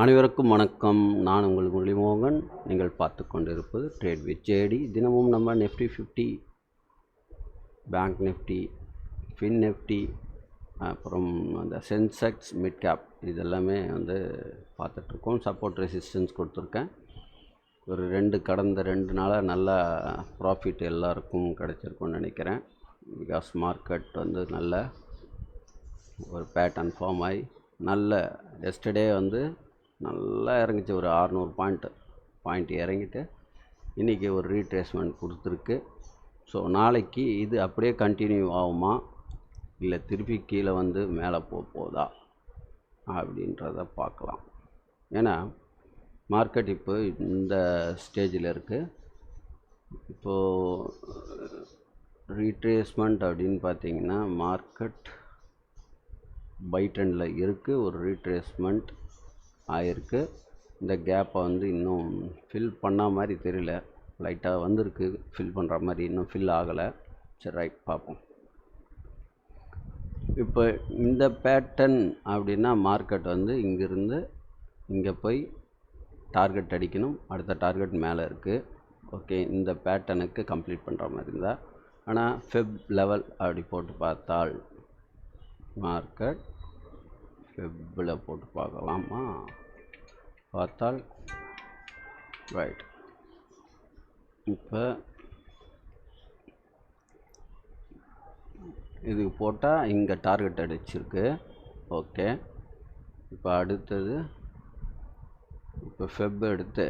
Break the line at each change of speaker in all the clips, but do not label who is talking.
அனைவருக்கும் வணக்கம். நான் உங்கள் முரளிமோகன். நீங்கள் பார்த்து கொண்டிருப்பது ட்ரேட் வித் ஜேடி. தினமும் நம்ம Nifty 50, bank Nifty, fin Nifty, அப்புறம் அந்த சென்செக்ஸ், மிட் கேப் இதெல்லாமே பார்த்துட்ருக்கோம். சப்போர்ட் ரெசிஸ்டன்ஸ் கொடுத்துருக்கேன். கடந்த 2 நாளாக நல்ல ப்ராஃபிட் எல்லாருக்கும் கிடச்சிருக்கும்னு நினைக்கிறேன். பிகாஸ் மார்க்கெட் நல்ல ஒரு பேட்டர்ன் ஃபார்ம் ஆகி எஸ்டர்டே நல்லா இறங்கிச்சு. ஒரு 600 பாயிண்ட் இறங்கிட்டு இன்றைக்கி ஒரு ரீட்ரேஸ்மெண்ட் கொடுத்துருக்கு. ஸோ நாளைக்கு இது அப்படியே கண்டினியூ ஆகுமா, இல்லை திருப்பி கீழே மேலே போதா அப்படின்றத பார்க்கலாம். ஏன்னா மார்க்கெட் இப்போ இந்த ஸ்டேஜில் இருக்குது. இப்போது ரீட்ரேஸ்மெண்ட் அப்படின்னு பார்த்திங்கன்னா மார்க்கெட் பை ட்ரெண்டில் இருக்குது. ஒரு ரீட்ரேஸ்மெண்ட் ஆகிருக்கு. இந்த கேப்பை இன்னும் ஃபில் பண்ண மாதிரி தெரியல. லைட்டாக வந்திருக்கு, ஃபில் பண்ணுற மாதிரி இன்னும் ஃபில் ஆகலை. சரி, ரைட், பார்ப்போம். இப்போ இந்த பேட்டர்ன் அப்படின்னா மார்க்கெட் இங்கேருந்து இங்கே போய் டார்கெட் அடிக்கணும். அடுத்த டார்கெட் மேலே இருக்குது. ஓகே, இந்த பேட்டர்னுக்கு கம்ப்ளீட் பண்ணுற மாதிரி இருந்தால். ஆனால் ஃபெப் லெவல் அப்படி போட்டு பார்த்தால் மார்க்கெட் ஃபெப்பில் போட்டு பார்க்கலாமா, பார்த்தால் ரைட். இப்போ இதுக்கு போட்டால் இங்கே டார்கெட் அடிச்சிருக்கு. ஓகே, இப்போ அடுத்தது இப்போ ஃபெப் எடுத்து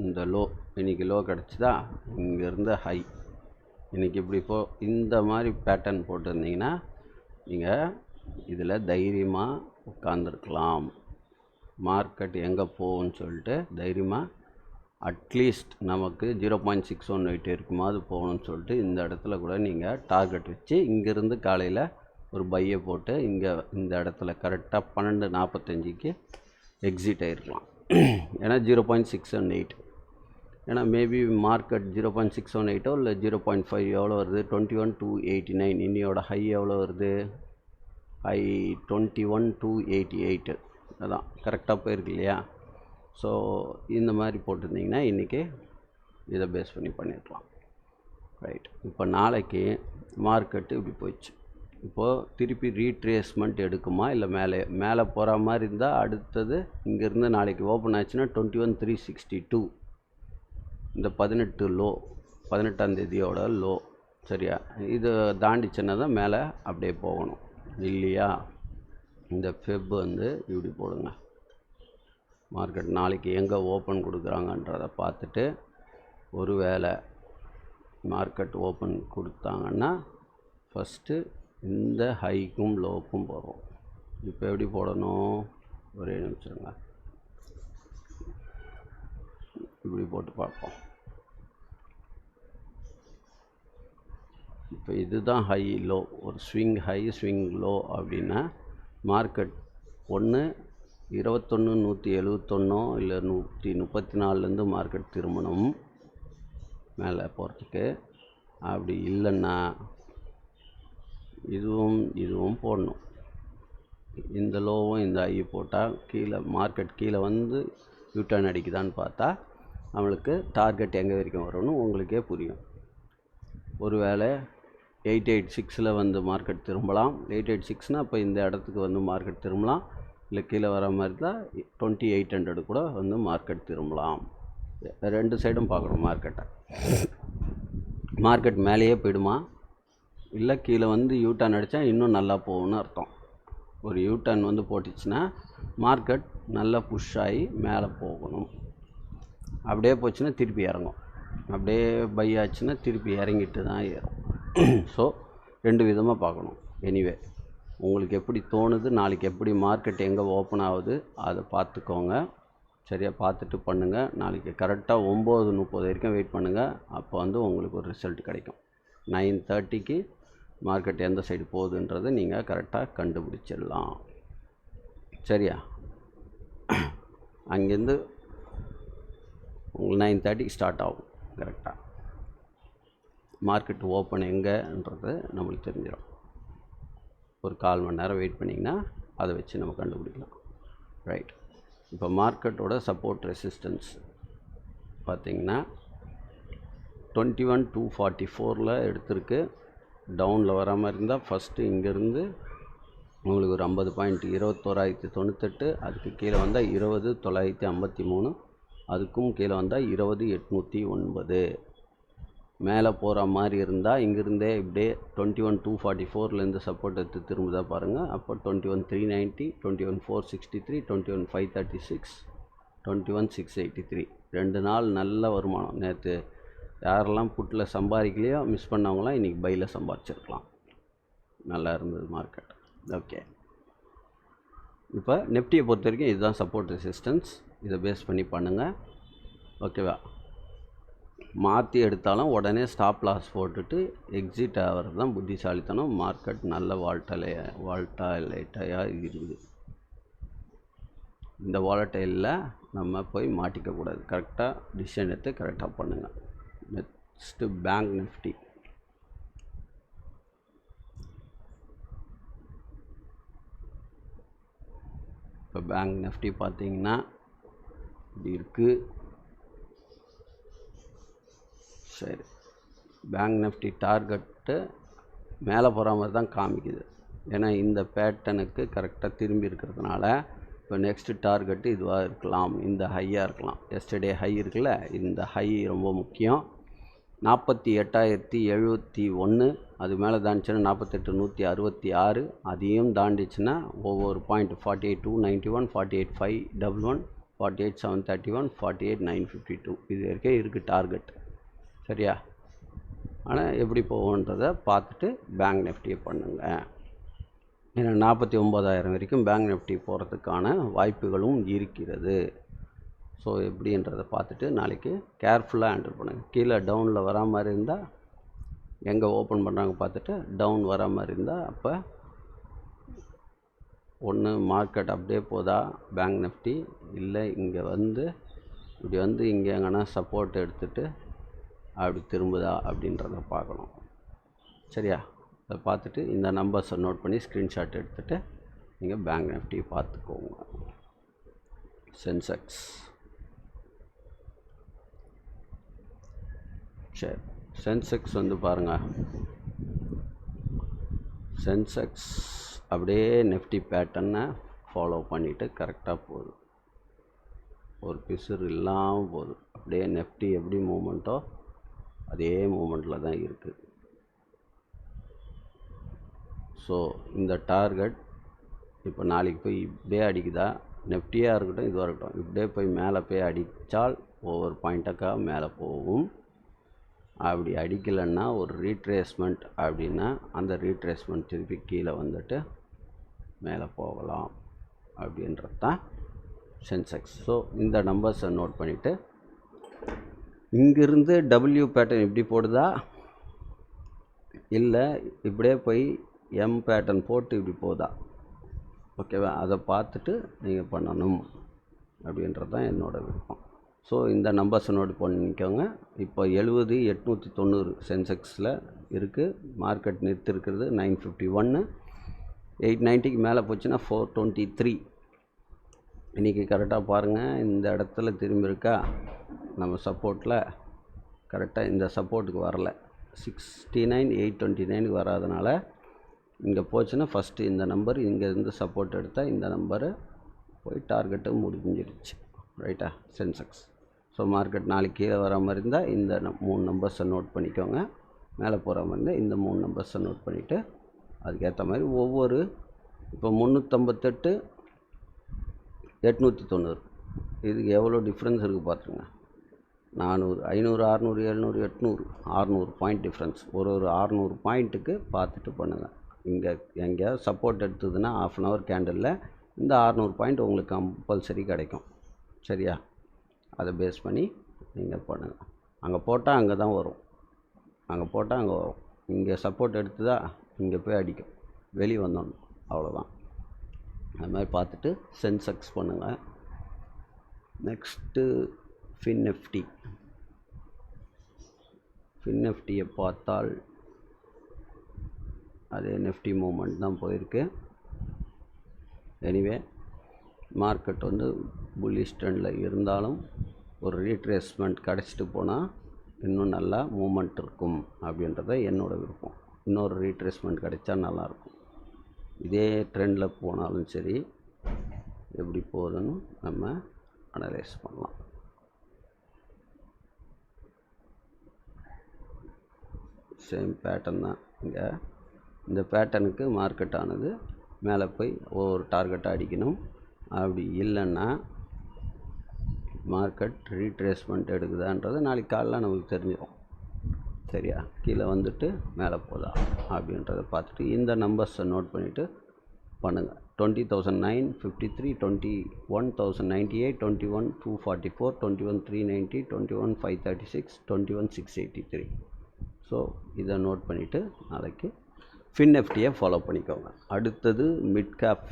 இந்த லோ, இன்றைக்கி லோ கிடச்சிதா, இங்கேருந்து ஹை. இன்றைக்கி இப்படி இந்த மாதிரி பேட்டர்ன் போட்டிருந்தீங்கன்னா நீங்கள் இதில் தைரியமாக உட்காந்துருக்கலாம். மார்க்கெட் எங்கே போகும்னு சொல்லிட்டு தைரியமாக அட்லீஸ்ட் நமக்கு 0.618 இருக்குமாது போகணும்னு சொல்லிட்டு இந்த இடத்துல கூட நீங்கள் டார்கெட் வச்சு இங்கேருந்து காலையில் ஒரு பையை போட்டு இங்கே இந்த இடத்துல கரெக்டாக 12:45க்கு எக்ஸிட் ஆகிருக்கலாம். ஏன்னா 0.618, ஏன்னா மேபி மார்க்கெட் 0.618 இல்லை 0.5 எவ்வளோ வருது, 21,289. இன்னையோட ஹை எவ்வளோ வருது, ஹை 21,288. அதான் கரெக்டாக போயிருக்கு இல்லையா. ஸோ இந்த மாதிரி போட்டிருந்தீங்கன்னா இன்றைக்கி இதை பேஸ் பண்ணி பண்ணிடலாம். ரைட். இப்போ நாளைக்கு மார்க்கெட்டு இப்படி போயிடுச்சு. இப்போது திருப்பி ரீட்ரேஸ்மெண்ட் எடுக்குமா, இல்லை மேலே போகிற மாதிரி இருந்தால் அடுத்தது இங்கேருந்து நாளைக்கு ஓப்பன் ஆச்சுன்னா 21,362, இந்த 18 லோ, 18ஆம் தேதியோட லோ. சரியா, இது தாண்டிச்சுன்னா தான் மேலே அப்படியே போகணும் இல்லையா. இந்த ஃபெப் இப்படி போடுங்க. மார்க்கெட் நாளைக்கு எங்கே ஓப்பன் கொடுக்குறாங்கன்றதை பார்த்துட்டு, ஒரு வேளை மார்க்கெட் ஓப்பன் கொடுத்தாங்கன்னா ஃபஸ்ட்டு இந்த ஹைக்கும் லோவுக்கும் போகிறோம். இப்போ எப்படி போடணும், ஒரே நிமிஷங்க, இப்படி போட்டு பார்ப்போம். இப்போ இதுதான் ஹை லோ, ஒரு ஸ்விங் ஹை ஸ்விங் லோ அப்படின்னா மார்க்கெட் 21,171 இல்லை 134லேருந்து மார்க்கெட் திரும்பணும் மேலே போகிறதுக்கு. அப்படி இல்லைன்னா இதுவும் போடணும். இந்த லோவும் இந்த ஹை போட்டால் கீழே மார்க்கெட் கீழே யூட்டர்ன் அடிக்குதான்னு பார்த்தா நம்மளுக்கு டார்கெட் எங்கே வரைக்கும் வரும்னு உங்களுக்கே புரியும். ஒருவேளை 886ல் மார்க்கெட் திரும்பலாம். 886னால் இப்போ இந்த இடத்துக்கு மார்க்கெட் திரும்பலாம். இல்லை கீழே வர மாதிரி தான் 2800 கூட மார்க்கெட் திரும்பலாம். 2 சைடும் பார்க்கணும். மார்க்கெட் மேலேயே போயிடுமா, இல்லை கீழே யூட்டர்ன் அடித்தா இன்னும் நல்லா போகும்னு அர்த்தம். ஒரு யூட்டர்ன் போட்டுச்சுன்னா மார்க்கெட் நல்லா புஷ் ஆகி மேலே போகணும். அப்படியே போச்சுன்னா திருப்பி இறங்கும். அப்படியே பை ஆச்சுன்னா திருப்பி இறங்கிட்டு தான் ஏறும். ஸோ 2 விதமாக பார்க்கணும். எனிவே உங்களுக்கு எப்படி தோணுது, நாளைக்கு எப்படி மார்க்கெட் எங்கே ஓப்பன் ஆகுது அதை பார்த்துக்கோங்க. சரியாக பார்த்துட்டு பண்ணுங்கள். நாளைக்கு கரெக்டாக 9:30 வரைக்கும் வெயிட் பண்ணுங்கள். அப்போ உங்களுக்கு ஒரு ரிசல்ட் கிடைக்கும். 9:30க்கு மார்க்கெட் எந்த சைடு போகுதுன்றதை நீங்கள் கரெக்டாக கண்டுபிடிச்சிடலாம். சரியா, அங்கேருந்து உங்களுக்கு 9:30க்கு ஸ்டார்ட் ஆகும். கரெக்டாக மார்க்கெட் ஓப்பன் எங்கேன்றது நம்மளுக்கு தெரிஞ்சிடும். ஒரு 1/4 மணி நேரம் வெயிட் பண்ணிங்கன்னா அதை வச்சு நம்ம கண்டுபிடிக்கலாம். ரைட். இப்போ மார்க்கெட்டோட சப்போர்ட் ரெசிஸ்டன்ஸ் பார்த்திங்கன்னா 21,244 எடுத்திருக்கு. டவுனில் வர மாதிரி இருந்தால் ஃபஸ்ட்டு இங்கேருந்து உங்களுக்கு ஒரு 50 பாயிண்ட் 21,098, அதுக்கு கீழே வந்தால் 20,953, அதுக்கும் கீழே வந்தால் 20,809. மேலே போகிற மாதிரி இருந்தால் இங்கேருந்தே இப்படியே 21,244லேருந்து சப்போர்ட் எடுத்து திரும்புதா பாருங்கள். அப்போ 21,390, 21,463, 21,536, 21,683. 2 நாள் நல்ல வருமானம். நேற்று யாரெல்லாம் புட்டில் சம்பாதிக்கலையோ மிஸ் பண்ணவங்களாம் இன்றைக்கி பையில் சம்பாதிச்சிருக்கலாம். நல்லா இருந்தது மார்க்கெட். ஓகே. இப்போ நிஃப்டியை பொறுத்த வரைக்கும் இதுதான் சப்போர்ட் ரெசிஸ்டன்ஸ். இதை பேஸ் பண்ணி பண்ணுங்கள். ஓகேவா? மாற்றி எடுத்தாலும் உடனே ஸ்டாப் லாஸ் போட்டுட்டு எக்ஸிட் ஆகிறது தான் புத்திசாலித்தனம். மார்க்கெட் நல்ல வால்டாலைட்டாக இருக்குது. இந்த வாலட்டைலில் நம்ம போய் மாட்டிக்கக்கூடாது. கரெக்டாக டிசிஷன் எடுத்து கரெக்டாக பண்ணுங்கள். Next bank Nifty. இப்போ பேங்க் நிஃப்டி பார்த்தீங்கன்னா இப்படி இருக்குது. சரி, பேங்க் நிஃப்டி டார்கெட்டு மேலே போகிற மாதிரி தான் காமிக்குது. ஏன்னா இந்த பேட்டனுக்கு கரெக்டாக திரும்பி இருக்கிறதுனால இப்போ நெக்ஸ்ட்டு டார்கெட்டு இதுவாக இருக்கலாம், இந்த ஹையாக இருக்கலாம். எஸ்டர்டே ஹை இருக்குல்ல, இந்த ஹை ரொம்ப முக்கியம். 48,071. அது மேலே தாண்டிச்சுன்னா 48,166. அதையும் தாண்டிச்சுன்னா ஒவ்வொரு பாயிண்ட் 48,291, 48,511, 48,731, 48,952 இது வரைக்கும் இருக்குது டார்கெட். சரியா? ஆனால் எப்படி போகுன்றதை பார்த்துட்டு பேங்க் நிஃப்டியை பண்ணுங்கள். ஏன்னா 49,000 வரைக்கும் பேங்க் நிஃப்டி போகிறதுக்கான வாய்ப்புகளும் இருக்கிறது. ஸோ எப்படின்றதை பார்த்துட்டு நாளைக்கு கேர்ஃபுல்லாக ஹேண்டில் பண்ணுங்கள். கீழே டவுனில் வரா மாதிரி இருந்தால் எங்கே ஓப்பன் பண்ணுறாங்க பார்த்துட்டு டவுன் வரா மாதிரி இருந்தால் அப்போ ஒன்று மார்க்கெட் அப்படியே போதா பேங்க் நிஃப்டி, இல்லை இங்கே இப்படி இங்கே எங்கன்னா சப்போர்ட் எடுத்துகிட்டு அப்படி திரும்புதா அப்படின்றத பார்க்கணும். சரியா? அதை பார்த்துட்டு இந்த நம்பர்ஸை நோட் பண்ணி ஸ்க்ரீன்ஷாட் எடுத்துகிட்டு நீங்கள் பேங்க் நிஃப்டி பார்த்துக்கோங்க. சென்செக்ஸ். சரி, சென்செக்ஸ் பாருங்கள். சென்செக்ஸ் அப்படியே நிஃப்டி பேட்டர்னை ஃபாலோ பண்ணிவிட்டு கரெக்டாக போகுது. ஒரு பிசுறு இல்லாமல் போகுது. அப்படியே நிஃப்டி எப்படி மூமெண்ட்டோ அதே மூமெண்ட்டில் தான் இருக்குது. ஸோ இந்த டார்கெட் இப்போ நாளைக்கு போய் இப்படியே அடிக்குதா, நிஃப்டியாக இருக்கட்டும் இதுவாக இருக்கட்டும், இப்படியே போய் மேலே போய் அடித்தால் ஒவ்வொரு பாயிண்ட்டாக மேலே போகும். அப்படி அடிக்கலைன்னா ஒரு ரீட்ரேஸ்மெண்ட் அப்படின்னா அந்த ரீட்ரேஸ்மெண்ட் திருப்பி கீழே வந்துட்டு மேலே போகலாம் அப்படின்றது தான் சென்செக்ஸ். ஸோ இந்த நம்பர்ஸை நோட் பண்ணிவிட்டு இங்கிருந்து டபிள்யூ பேட்டர்ன் இப்படி போடுதா, இல்லை இப்படியே போய் எம் பேட்டர்ன் போட்டு இப்படி போதா, ஓகேவா? அதை பார்த்துட்டு நீங்கள் பண்ணணும் அப்படின்றது தான் என்னோடய விருப்பம். ஸோ இந்த நம்பர்ஸை நோட் பண்ணிக்கோங்க. இப்போ 70,890 சென்செக்ஸில் இருக்குது. மார்க்கெட் நிறுத்திருக்கிறது 951. 890க்கு மேலே போச்சுன்னா 423. இன்றைக்கி கரெக்டாக பாருங்கள், இந்த இடத்துல திரும்பி இருக்கா நம்ம சப்போர்ட்டில். கரெக்டாக இந்த சப்போர்ட்டுக்கு வரல, 69,829க்கு வராதனால இங்கே போச்சுன்னா ஃபஸ்ட்டு இந்த நம்பர் இங்கேருந்து சப்போர்ட் எடுத்தால் இந்த நம்பரு போய் டார்கெட்டு முடிஞ்சிருச்சு. ரைட்டா? சென்செக்ஸ். ஸோ மார்க்கெட் நாளைக்கு கீழே வர மாதிரி இருந்தால் இந்த 3 நம்பர்ஸை நோட் பண்ணிக்கோங்க. மேலே போகிற மாதிரி இருந்தால் இந்த 3 நம்பர்ஸை நோட் பண்ணிவிட்டு அதுக்கேற்ற மாதிரி ஒவ்வொரு இப்போ 358, 890 இதுக்கு எவ்வளோ டிஃப்ரென்ஸ் இருக்குது பார்த்துருங்க. 400, 500, 600, 700, 800, 600 பாயிண்ட் டிஃப்ரென்ஸ். ஒரு 600 பாயிண்ட்டுக்கு பார்த்துட்டு பண்ணுங்கள். இங்கே எங்கேயாவது சப்போர்ட் எடுத்ததுன்னா ½ அன் ஹவர் கேண்டலில் இந்த 600 பாயிண்ட் உங்களுக்கு கம்பல்சரி கிடைக்கும். சரியா? அதை பேஸ் பண்ணி நீங்கள் பண்ணுங்கள். அங்கே போட்டால் அங்கே தான் வரும், அங்கே போட்டால் அங்கே வரும். இங்கே சப்போர்ட் எடுத்துதா இங்கே போய் அடிக்கும், வெளியே வந்தோம், அவ்வளோதான். அது மாதிரி பார்த்துட்டு சென்செக்ஸ் பண்ணுங்கள். நெக்ஸ்ட்டு ஃபின்னிஃப்டி. ஃபின்னிஃப்டியை பார்த்தால் அதே நிஃப்டி மூமெண்ட் தான் போயிருக்கு. எனிவே மார்க்கெட் வந்து புல்லிஷ் ட்ரெண்டில் இருந்தாலும் ஒரு ரீட்ரேஸ்மெண்ட் கிடச்சிட்டு போனால் இன்னும் நல்லா மூமெண்ட் இருக்கும் அப்படின்றத என்னோடய விருப்பம். இன்னொரு ரீட்ரேஸ்மெண்ட் கிடைச்சா நல்லாயிருக்கும். இதே ட்ரெண்டில் போனாலும் சரி, எப்படி போகுதுன்னு நம்ம அனலைஸ் பண்ணலாம். சேம் பேட்டர்ன் தான் இங்கே. இந்த பேட்டர்னுக்கு மார்க்கெட் ஆனது மேலே போய் ஒவ்வொரு டார்கெட்டாக அடிக்கணும். அப்படி இல்லைன்னா மார்க்கெட் ரீட்ரேஸ்மெண்ட் எடுக்குதான்றது நாளைக்கு காலையில் நமக்கு தெரிஞ்சிடும். சரியா? கீழே வந்துட்டு மேலே போதா அப்படின்றத பார்த்துட்டு இந்த நம்பர்ஸை நோட் பண்ணிவிட்டு பண்ணுங்கள். 20,953, 21,098, 21,244, 21,390, 21,536, 21,683. ஸோ இதை நோட் பண்ணிவிட்டு நாளைக்கு FinNiftyயை ஃபாலோ பண்ணிக்கோங்க. அடுத்தது மிட் கேப்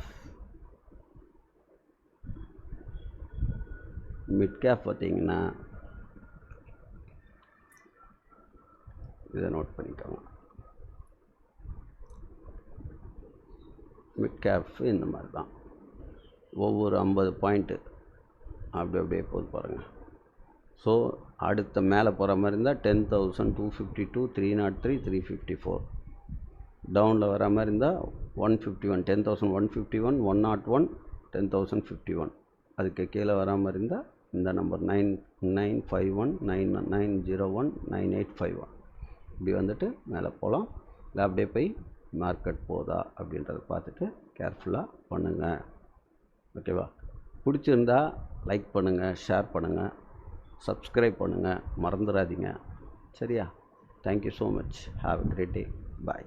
பார்த்திங்கன்னா இதை நோட் பண்ணிக்கோங்க. மிட் கேப் இந்த மாதிரி தான் ஒவ்வொரு 50 பாயிண்ட்டு அப்படியே போது பாருங்கள். ஸோ அடுத்த மேலே போகிற மாதிரி இருந்தால் 10,252, 303, 354. டவுனில் வர மாதிரி இருந்தால் 151, 10,151, 101, 10,051. அதுக்கு கீழே வர மாதிரி இருந்தால் இந்த நம்பர் 9951, 9901, 9851. இப்படி வந்துட்டு மேலே போகலாம். இல்லை அப்படியே போய் மார்க்கெட் போதா அப்படின்றத பார்த்துட்டு கேர்ஃபுல்லாக பண்ணுங்கள். ஓகேவா? பிடிச்சிருந்தா லைக் பண்ணுங்கள், ஷேர் பண்ணுங்கள், சப்ஸ்கிரைப் பண்ணுங்கள், மறந்துடாதீங்க. சரியா? Thank you so much. Have a great day. Bye.